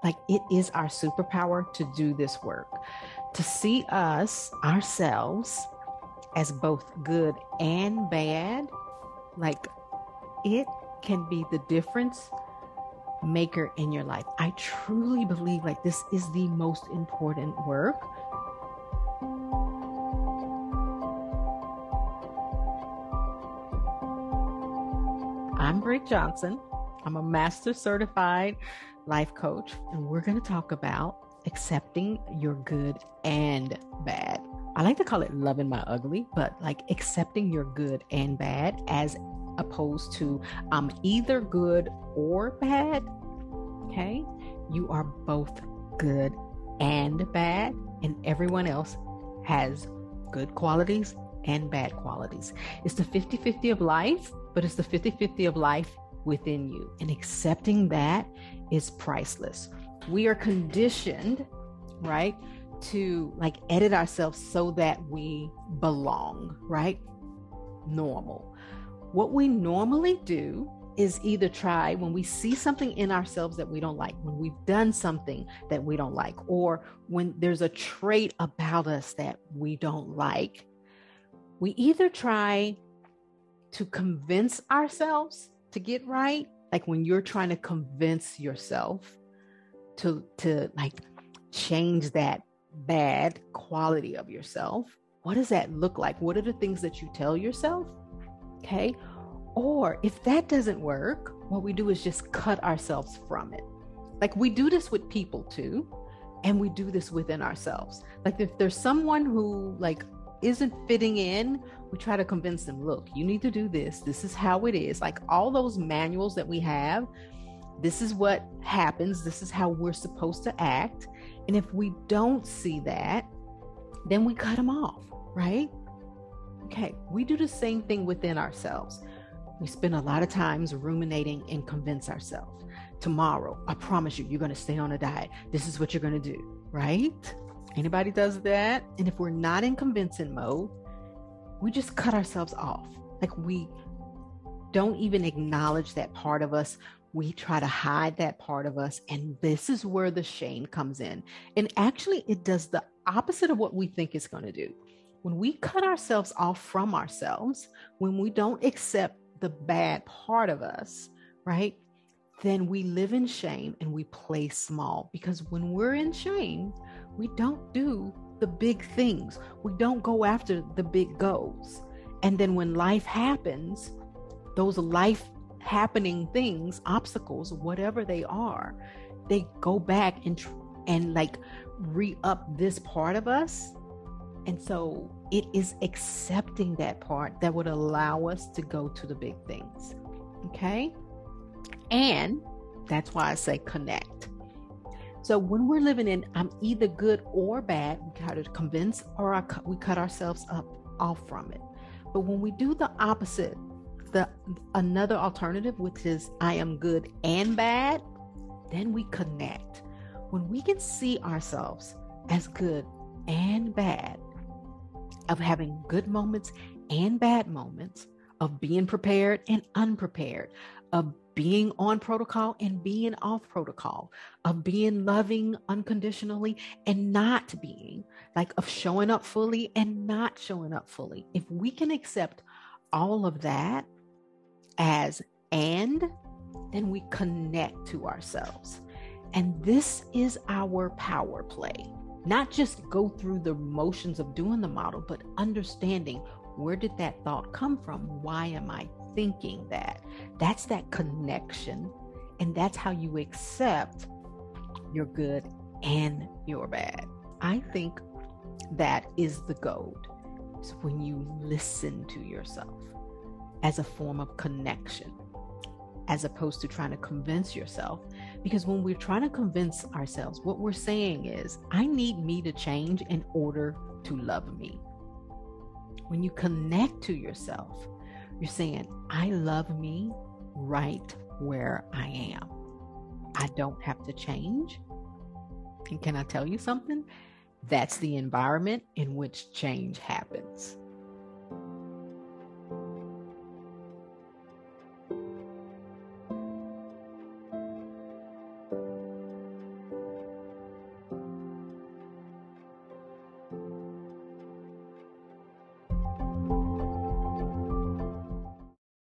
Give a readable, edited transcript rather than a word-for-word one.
Like it is our superpower to do this work, to see ourselves as both good and bad. Like it can be the difference maker in your life. I truly believe like this is the most important work. I'm Brooke Johnson. I'm a Master Certified Life Coach, and we're going to talk about accepting your good and bad. I like to call it loving my ugly, but like accepting your good and bad as opposed to I'm either good or bad. Okay. You are both good and bad, and everyone else has good qualities and bad qualities. It's the 50-50 of life, but it's the 50-50 of life within you. And accepting that is priceless. We are conditioned, right, to like edit ourselves so that we belong, right? Normal. What we normally do is either try when we see something in ourselves that we don't like, when we've done something that we don't like, or when there's a trait about us that we don't like, we either try to convince ourselves to get right. Like when you're trying to convince yourself to like change that bad quality of yourself. What does that look like? What are the things that you tell yourself? Okay. Or if that doesn't work, what we do is just cut ourselves from it. Like we do this with people too. And we do this within ourselves. Like if there's someone who like isn't fitting in, we try to convince them, look, you need to do this. This is how it is. Like all those manuals that we have, this is what happens. This is how we're supposed to act. And if we don't see that, then we cut them off, right? Okay, we do the same thing within ourselves. We spend a lot of times ruminating and convince ourselves. Tomorrow, I promise you, you're going to stay on a diet. This is what you're going to do, right? Anybody does that? And if we're not in convincing mode, we just cut ourselves off. Like we don't even acknowledge that part of us. We try to hide that part of us. And this is where the shame comes in. And actually, it does the opposite of what we think it's going to do. When we cut ourselves off from ourselves, when we don't accept the bad part of us, right? Then we live in shame and we play small, because when we're in shame, we don't do the big things. We don't go after the big goals. And then when life happens, those life happening things, obstacles, whatever they are, they go back and like re-up this part of us. And so it is accepting that part that would allow us to go to the big things. Okay. And that's why I say connect. So when we're living in, I'm either good or bad, we try to convince or we cut ourselves off from it. But when we do the opposite, another alternative, which is I am good and bad, then we connect. When we can see ourselves as good and bad, of having good moments and bad moments, of being prepared and unprepared, of being on protocol and being off protocol, of being loving unconditionally and not being, like of showing up fully and not showing up fully. If we can accept all of that as then we connect to ourselves. And this is our power play. Not just go through the motions of doing the model, but understanding where did that thought come from? Why am I thinking that? That's that connection. And that's how you accept your good and your bad. I think that is the gold. It's when you listen to yourself as a form of connection, as opposed to trying to convince yourself. Because when we're trying to convince ourselves, what we're saying is, I need me to change in order to love me. When you connect to yourself, you're saying, I love me right where I am. I don't have to change. And can I tell you something? That's the environment in which change happens.